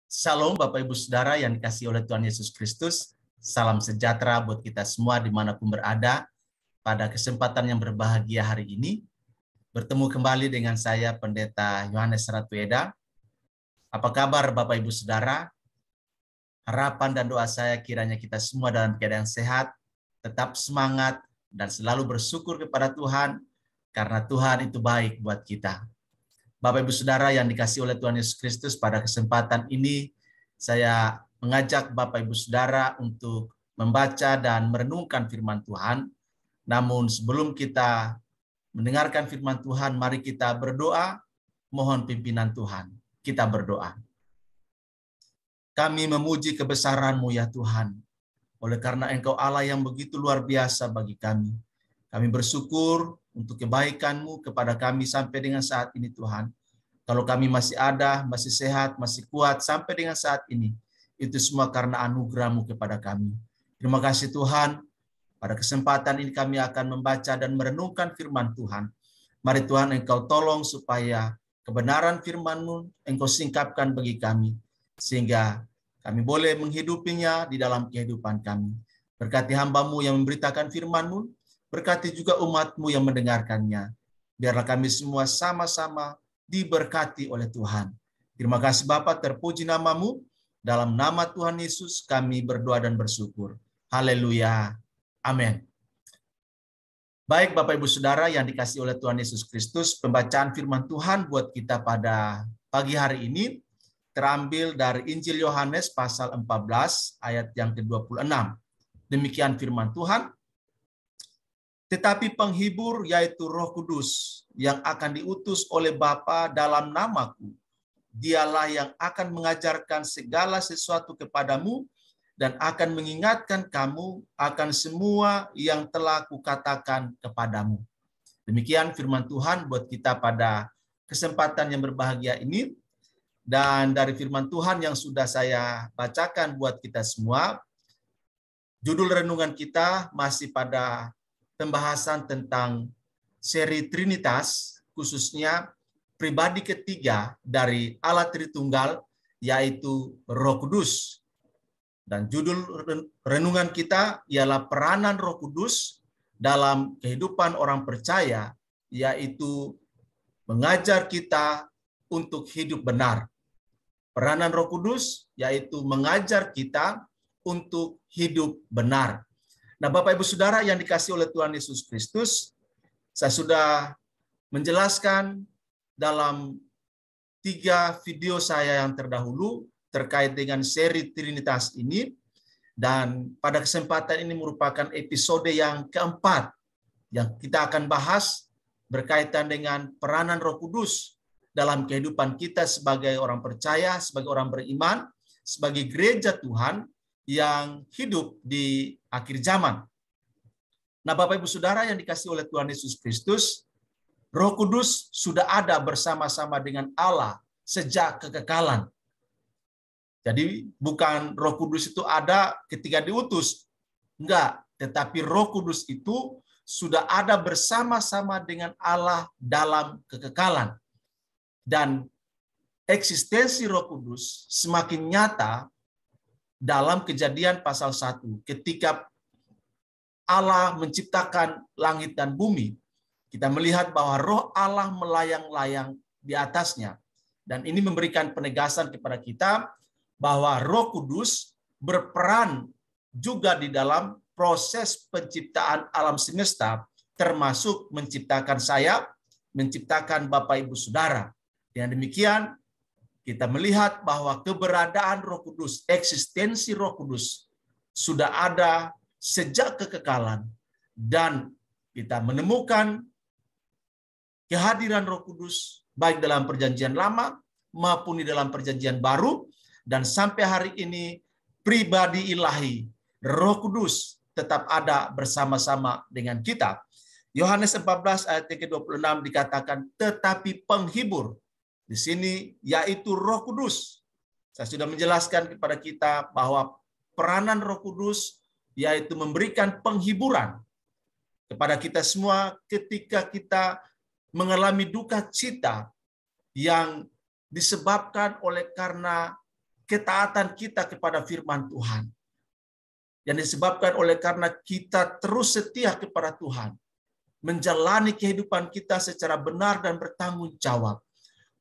Shalom Bapak Ibu Saudara yang dikasihi oleh Tuhan Yesus Kristus. Salam sejahtera buat kita semua dimanapun berada. Pada kesempatan yang berbahagia hari ini, bertemu kembali dengan saya Pendeta Yohanes Ratueda. Apa kabar Bapak Ibu Saudara? Harapan dan doa saya kiranya kita semua dalam keadaan sehat, tetap semangat, dan selalu bersyukur kepada Tuhan, karena Tuhan itu baik buat kita. Bapak Ibu Saudara yang dikasihi oleh Tuhan Yesus Kristus, pada kesempatan ini saya mengajak Bapak Ibu Saudara untuk membaca dan merenungkan firman Tuhan. Namun sebelum kita mendengarkan firman Tuhan, mari kita berdoa, mohon pimpinan Tuhan. Kita berdoa. Kami memuji kebesaran-Mu ya Tuhan, oleh karena Engkau Allah yang begitu luar biasa bagi kami. Kami bersyukur untuk kebaikan-Mu kepada kami sampai dengan saat ini Tuhan. Kalau kami masih ada, masih sehat, masih kuat sampai dengan saat ini, itu semua karena anugerah-Mu kepada kami. Terima kasih Tuhan. Pada kesempatan ini kami akan membaca dan merenungkan firman Tuhan. Mari Tuhan Engkau tolong supaya kebenaran firman-Mu Engkau singkapkan bagi kami, sehingga kami boleh menghidupinya di dalam kehidupan kami. Berkati hamba-Mu yang memberitakan firman-Mu, berkati juga umat-Mu yang mendengarkannya. Biarlah kami semua sama-sama diberkati oleh Tuhan. Terima kasih Bapa, terpuji nama-Mu. Dalam nama Tuhan Yesus kami berdoa dan bersyukur. Haleluya. Amin. Baik Bapak Ibu Saudara yang dikasihi oleh Tuhan Yesus Kristus, pembacaan firman Tuhan buat kita pada pagi hari ini terambil dari Injil Yohanes pasal 14 ayat yang ke-26. Demikian firman Tuhan. Tetapi penghibur yaitu Roh Kudus yang akan diutus oleh Bapa dalam namaku, dialah yang akan mengajarkan segala sesuatu kepadamu dan akan mengingatkan kamu akan semua yang telah kukatakan kepadamu. Demikian firman Tuhan buat kita pada kesempatan yang berbahagia ini. Dan dari firman Tuhan yang sudah saya bacakan buat kita semua, judul renungan kita masih pada pembahasan tentang seri Trinitas, khususnya pribadi ketiga dari Allah Tritunggal, yaitu Roh Kudus. Dan judul renungan kita ialah peranan Roh Kudus dalam kehidupan orang percaya, yaitu mengajar kita untuk hidup benar. Peranan Roh Kudus yaitu mengajar kita untuk hidup benar. Nah, Bapak Ibu Saudara yang dikasihi oleh Tuhan Yesus Kristus, saya sudah menjelaskan dalam 3 video saya yang terdahulu terkait dengan seri Trinitas ini, dan pada kesempatan ini merupakan episode yang keempat yang kita akan bahas berkaitan dengan peranan Roh Kudus dalam kehidupan kita sebagai orang percaya, sebagai orang beriman, sebagai gereja Tuhan yang hidup di akhir zaman. Nah, Bapak Ibu Saudara yang dikasihi oleh Tuhan Yesus Kristus, Roh Kudus sudah ada bersama-sama dengan Allah sejak kekekalan. Jadi bukan Roh Kudus itu ada ketika diutus. Enggak, tetapi Roh Kudus itu sudah ada bersama-sama dengan Allah dalam kekekalan. Dan eksistensi Roh Kudus semakin nyata dalam Kejadian pasal 1, ketika Allah menciptakan langit dan bumi, kita melihat bahwa roh Allah melayang-layang di atasnya. Dan ini memberikan penegasan kepada kita bahwa Roh Kudus berperan juga di dalam proses penciptaan alam semesta, termasuk menciptakan saya, menciptakan Bapak Ibu Saudara. Dengan demikian, kita melihat bahwa keberadaan Roh Kudus, eksistensi Roh Kudus sudah ada sejak kekekalan, dan kita menemukan kehadiran Roh Kudus baik dalam Perjanjian Lama maupun di dalam Perjanjian Baru, dan sampai hari ini pribadi ilahi Roh Kudus tetap ada bersama-sama dengan kita. Yohanes 14 ayat ke-26 dikatakan, tetapi penghibur di sini yaitu Roh Kudus. Saya sudah menjelaskan kepada kita bahwa peranan Roh Kudus yaitu memberikan penghiburan kepada kita semua ketika kita mengalami duka cita yang disebabkan oleh karena ketaatan kita kepada firman Tuhan. Yang disebabkan oleh karena kita terus setia kepada Tuhan, menjalani kehidupan kita secara benar dan bertanggung jawab.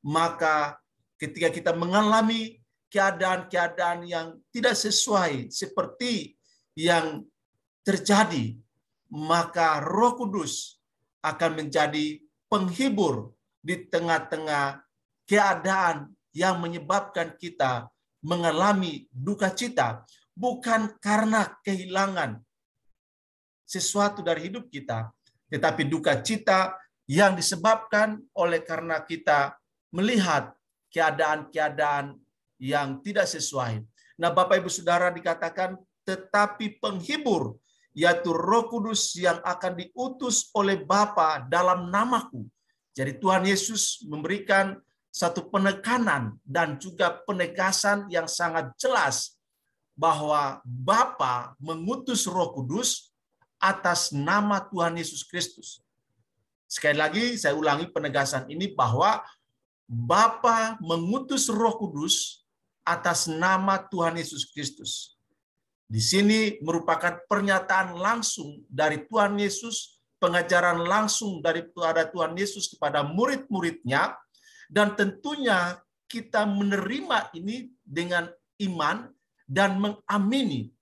Maka ketika kita mengalami keadaan-keadaan yang tidak sesuai seperti yang terjadi, maka Roh Kudus akan menjadi penghibur di tengah-tengah keadaan yang menyebabkan kita mengalami duka cita, bukan karena kehilangan sesuatu dari hidup kita, tetapi duka cita yang disebabkan oleh karena kita melihat keadaan-keadaan yang tidak sesuai. Nah, Bapak Ibu Saudara, dikatakan tetapi penghibur, yaitu Roh Kudus yang akan diutus oleh Bapa dalam namaku. Jadi Tuhan Yesus memberikan satu penekanan dan juga penegasan yang sangat jelas bahwa Bapa mengutus Roh Kudus atas nama Tuhan Yesus Kristus. Sekali lagi saya ulangi penegasan ini bahwa Bapa mengutus Roh Kudus atas nama Tuhan Yesus Kristus. Di sini merupakan pernyataan langsung dari Tuhan Yesus, pengajaran langsung dari Tuhan Yesus kepada murid-muridnya, dan tentunya kita menerima ini dengan iman dan mengamini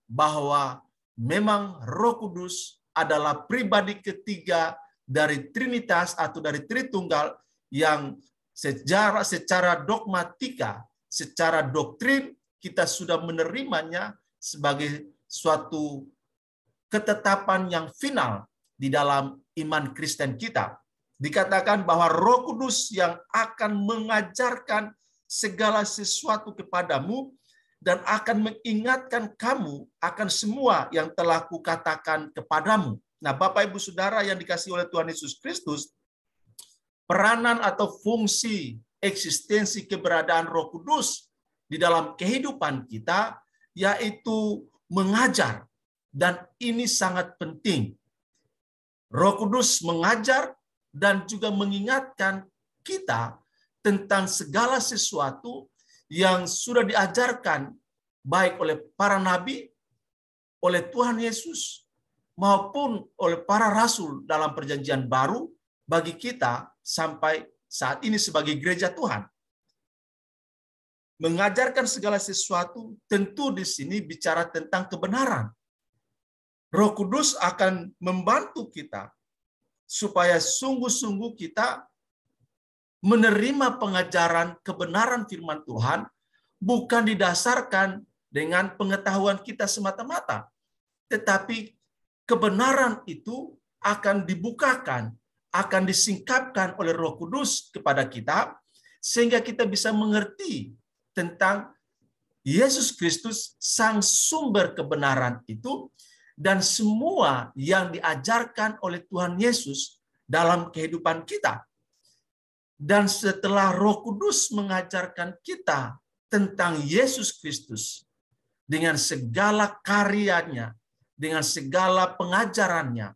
bahwa memang Roh Kudus adalah pribadi ketiga dari Trinitas atau dari Tritunggal yang secara dogmatika, secara doktrin kita sudah menerimanya sebagai suatu ketetapan yang final di dalam iman Kristen kita. Dikatakan bahwa Roh Kudus yang akan mengajarkan segala sesuatu kepadamu dan akan mengingatkan kamu akan semua yang telah kukatakan kepadamu. Nah, Bapak Ibu Saudara yang dikasihi oleh Tuhan Yesus Kristus, peranan atau fungsi eksistensi keberadaan Roh Kudus di dalam kehidupan kita yaitu mengajar, dan ini sangat penting. Roh Kudus mengajar dan juga mengingatkan kita tentang segala sesuatu yang sudah diajarkan baik oleh para nabi, oleh Tuhan Yesus, maupun oleh para rasul dalam perjanjian baru bagi kita sampai saat ini sebagai gereja Tuhan. Mengajarkan segala sesuatu tentu di sini bicara tentang kebenaran. Roh Kudus akan membantu kita supaya sungguh-sungguh kita menerima pengajaran kebenaran firman Tuhan bukan didasarkan dengan pengetahuan kita semata-mata, tetapi kebenaran itu akan dibukakan, akan disingkapkan oleh Roh Kudus kepada kita, sehingga kita bisa mengerti tentang Yesus Kristus, sang sumber kebenaran itu, dan semua yang diajarkan oleh Tuhan Yesus dalam kehidupan kita. Dan setelah Roh Kudus mengajarkan kita tentang Yesus Kristus dengan segala karyanya, dengan segala pengajarannya,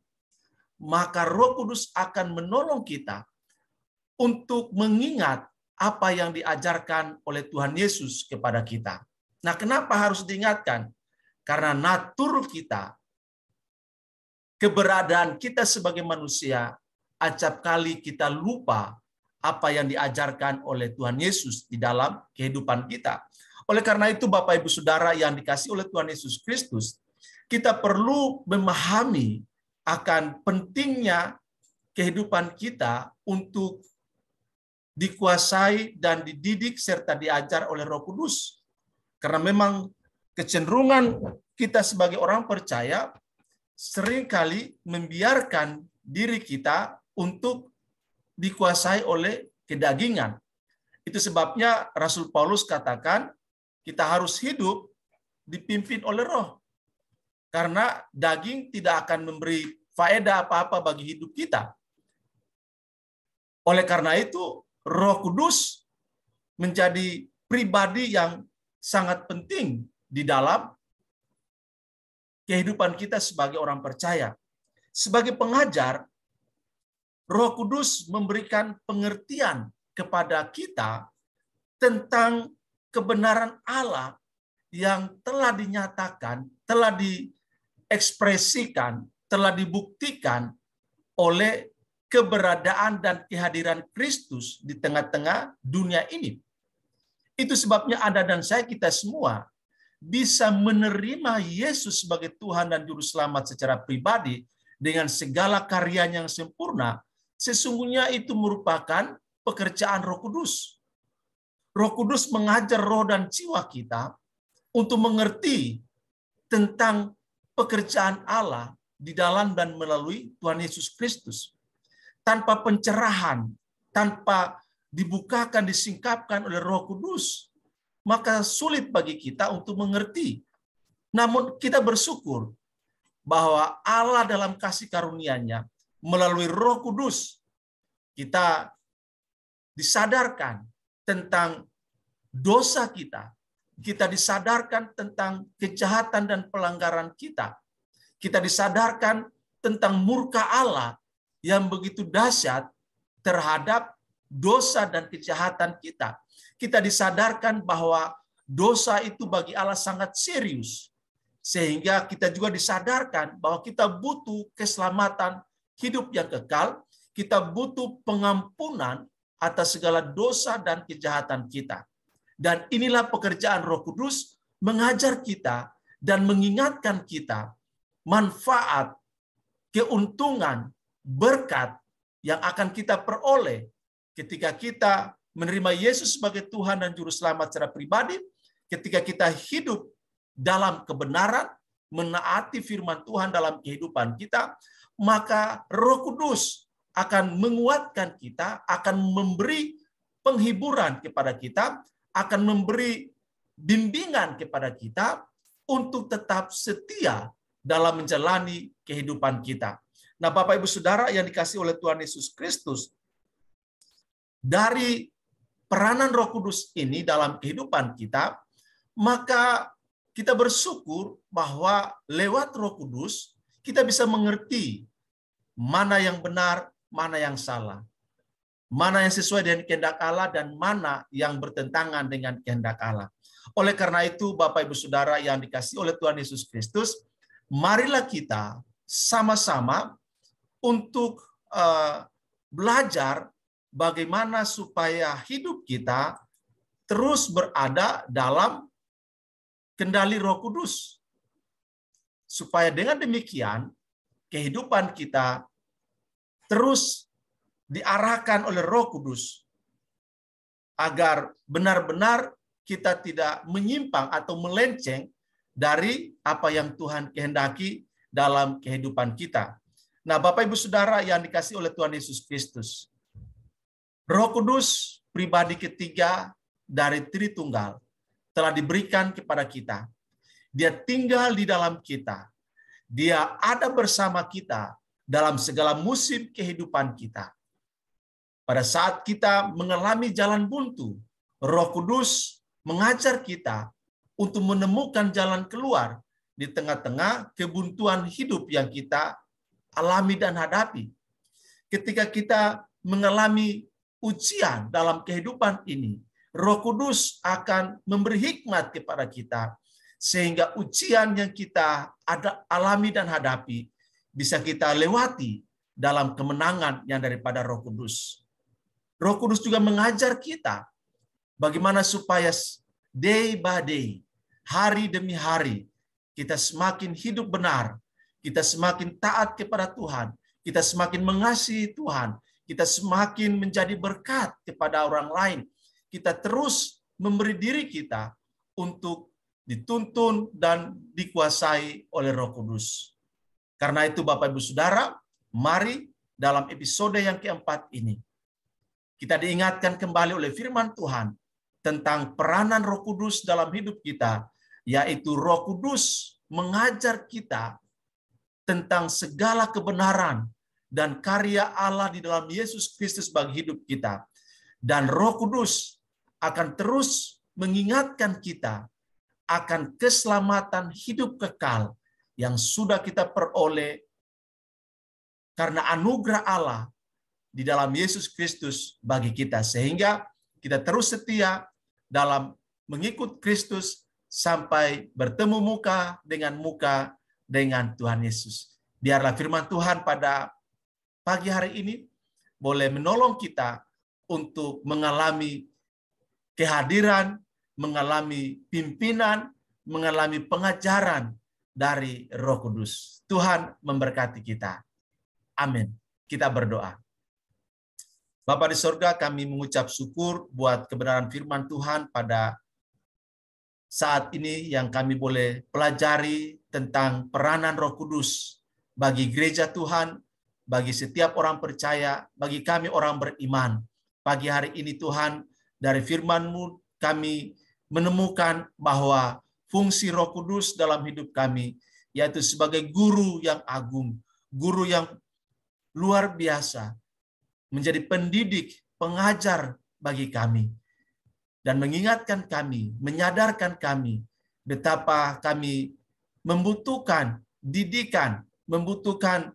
maka Roh Kudus akan menolong kita untuk mengingat apa yang diajarkan oleh Tuhan Yesus kepada kita. Nah, kenapa harus diingatkan? Karena natur kita, keberadaan kita sebagai manusia, acap kali kita lupa apa yang diajarkan oleh Tuhan Yesus di dalam kehidupan kita. Oleh karena itu, Bapak Ibu Saudara yang dikasihi oleh Tuhan Yesus Kristus, kita perlu memahami akan pentingnya kehidupan kita untuk dikuasai dan dididik serta diajar oleh Roh Kudus. Karena memang kecenderungan kita sebagai orang percaya seringkali membiarkan diri kita untuk dikuasai oleh kedagingan. Itu sebabnya Rasul Paulus katakan kita harus hidup dipimpin oleh Roh. Karena daging tidak akan memberi faedah apa-apa bagi hidup kita. Oleh karena itu, Roh Kudus menjadi pribadi yang sangat penting di dalam kehidupan kita sebagai orang percaya. Sebagai pengajar, Roh Kudus memberikan pengertian kepada kita tentang kebenaran Allah yang telah dinyatakan, telah diekspresikan, telah dibuktikan oleh keberadaan dan kehadiran Kristus di tengah-tengah dunia ini. Itu sebabnya Anda dan saya, kita semua bisa menerima Yesus sebagai Tuhan dan Juru Selamat secara pribadi dengan segala karyanya yang sempurna. Sesungguhnya itu merupakan pekerjaan Roh Kudus. Roh Kudus mengajar roh dan jiwa kita untuk mengerti tentang pekerjaan Allah di dalam dan melalui Tuhan Yesus Kristus. Tanpa pencerahan, tanpa dibukakan, disingkapkan oleh Roh Kudus, maka sulit bagi kita untuk mengerti. Namun kita bersyukur bahwa Allah dalam kasih karunia-Nya melalui Roh Kudus kita disadarkan tentang dosa kita. Kita disadarkan tentang kejahatan dan pelanggaran kita. Kita disadarkan tentang murka Allah yang begitu dahsyat terhadap dosa dan kejahatan kita. Kita disadarkan bahwa dosa itu bagi Allah sangat serius. Sehingga kita juga disadarkan bahwa kita butuh keselamatan hidup yang kekal. Kita butuh pengampunan atas segala dosa dan kejahatan kita. Dan inilah pekerjaan Roh Kudus, mengajar kita dan mengingatkan kita manfaat, keuntungan, berkat yang akan kita peroleh ketika kita menerima Yesus sebagai Tuhan dan Juru Selamat secara pribadi, ketika kita hidup dalam kebenaran, menaati firman Tuhan dalam kehidupan kita, maka Roh Kudus akan menguatkan kita, akan memberi penghiburan kepada kita, akan memberi bimbingan kepada kita untuk tetap setia dalam menjalani kehidupan kita. Nah, Bapak Ibu Saudara yang dikasihi oleh Tuhan Yesus Kristus, dari peranan Roh Kudus ini dalam kehidupan kita, maka kita bersyukur bahwa lewat Roh Kudus kita bisa mengerti mana yang benar, mana yang salah. Mana yang sesuai dengan kehendak Allah dan mana yang bertentangan dengan kehendak Allah. Oleh karena itu, Bapak Ibu Saudara yang dikasihi oleh Tuhan Yesus Kristus, marilah kita sama-sama untuk belajar bagaimana supaya hidup kita terus berada dalam kendali Roh Kudus. Supaya dengan demikian, kehidupan kita terus diarahkan oleh Roh Kudus agar benar-benar kita tidak menyimpang atau melenceng dari apa yang Tuhan kehendaki dalam kehidupan kita. Nah, Bapak Ibu Saudara yang dikasihi oleh Tuhan Yesus Kristus, Roh Kudus pribadi ketiga dari Tritunggal telah diberikan kepada kita. Dia tinggal di dalam kita. Dia ada bersama kita dalam segala musim kehidupan kita. Pada saat kita mengalami jalan buntu, Roh Kudus mengajar kita untuk menemukan jalan keluar di tengah-tengah kebuntuan hidup yang kita alami dan hadapi. Ketika kita mengalami ujian dalam kehidupan ini, Roh Kudus akan memberi hikmat kepada kita, sehingga ujian yang kita alami dan hadapi bisa kita lewati dalam kemenangan yang daripada Roh Kudus. Roh Kudus juga mengajar kita bagaimana supaya day by day, hari demi hari, kita semakin hidup benar, kita semakin taat kepada Tuhan, kita semakin mengasihi Tuhan, kita semakin menjadi berkat kepada orang lain. Kita terus memberi diri kita untuk dituntun dan dikuasai oleh Roh Kudus. Karena itu Bapak Ibu Saudara, mari dalam episode yang keempat ini, kita diingatkan kembali oleh firman Tuhan tentang peranan Roh Kudus dalam hidup kita, yaitu Roh Kudus mengajar kita tentang segala kebenaran dan karya Allah di dalam Yesus Kristus bagi hidup kita. Dan Roh Kudus akan terus mengingatkan kita akan keselamatan hidup kekal yang sudah kita peroleh karena anugerah Allah di dalam Yesus Kristus bagi kita, sehingga kita terus setia dalam mengikut Kristus sampai bertemu muka dengan Tuhan Yesus. Biarlah firman Tuhan pada pagi hari ini boleh menolong kita untuk mengalami kehadiran, mengalami pimpinan, mengalami pengajaran dari Roh Kudus. Tuhan memberkati kita. Amin. Kita berdoa. Bapa di sorga, kami mengucap syukur buat kebenaran firman Tuhan pada saat ini yang kami boleh pelajari tentang peranan Roh Kudus bagi gereja Tuhan, bagi setiap orang percaya, bagi kami orang beriman. Pagi hari ini Tuhan, dari firman-Mu kami menemukan bahwa fungsi Roh Kudus dalam hidup kami, yaitu sebagai guru yang agung, guru yang luar biasa, menjadi pendidik, pengajar bagi kami, dan mengingatkan kami, menyadarkan kami, betapa kami membutuhkan didikan, membutuhkan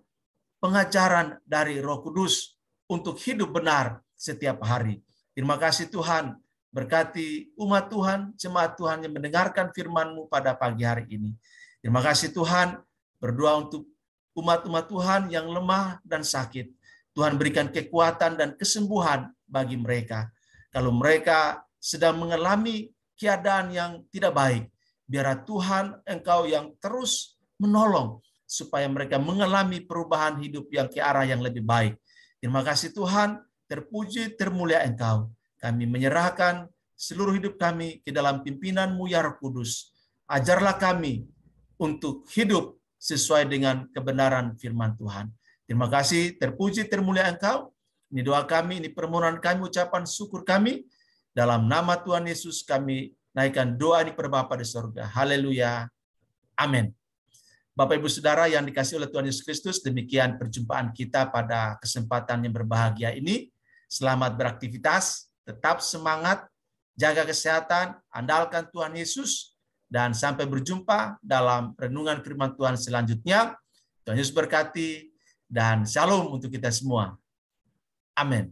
pengajaran dari Roh Kudus untuk hidup benar setiap hari. Terima kasih Tuhan, berkati umat Tuhan, jemaat Tuhan yang mendengarkan firman-Mu pada pagi hari ini. Terima kasih Tuhan, berdoa untuk umat-umat Tuhan yang lemah dan sakit. Tuhan berikan kekuatan dan kesembuhan bagi mereka. Kalau mereka sedang mengalami keadaan yang tidak baik, biarlah Tuhan Engkau yang terus menolong supaya mereka mengalami perubahan hidup yang ke arah yang lebih baik. Terima kasih Tuhan, terpuji, termulia Engkau. Kami menyerahkan seluruh hidup kami ke dalam pimpinan-Mu ya Roh Kudus. Ajarlah kami untuk hidup sesuai dengan kebenaran firman Tuhan. Terima kasih, terpuji, termulia Engkau. Ini doa kami, ini permohonan kami, ucapan syukur kami. Dalam nama Tuhan Yesus kami naikkan doa ini kepada Bapa di sorga. Haleluya. Amin. Bapak Ibu Saudara yang dikasihi oleh Tuhan Yesus Kristus, demikian perjumpaan kita pada kesempatan yang berbahagia ini. Selamat beraktivitas, tetap semangat, jaga kesehatan, andalkan Tuhan Yesus, dan sampai berjumpa dalam renungan firman Tuhan selanjutnya. Tuhan Yesus berkati, dan shalom untuk kita semua. Amin.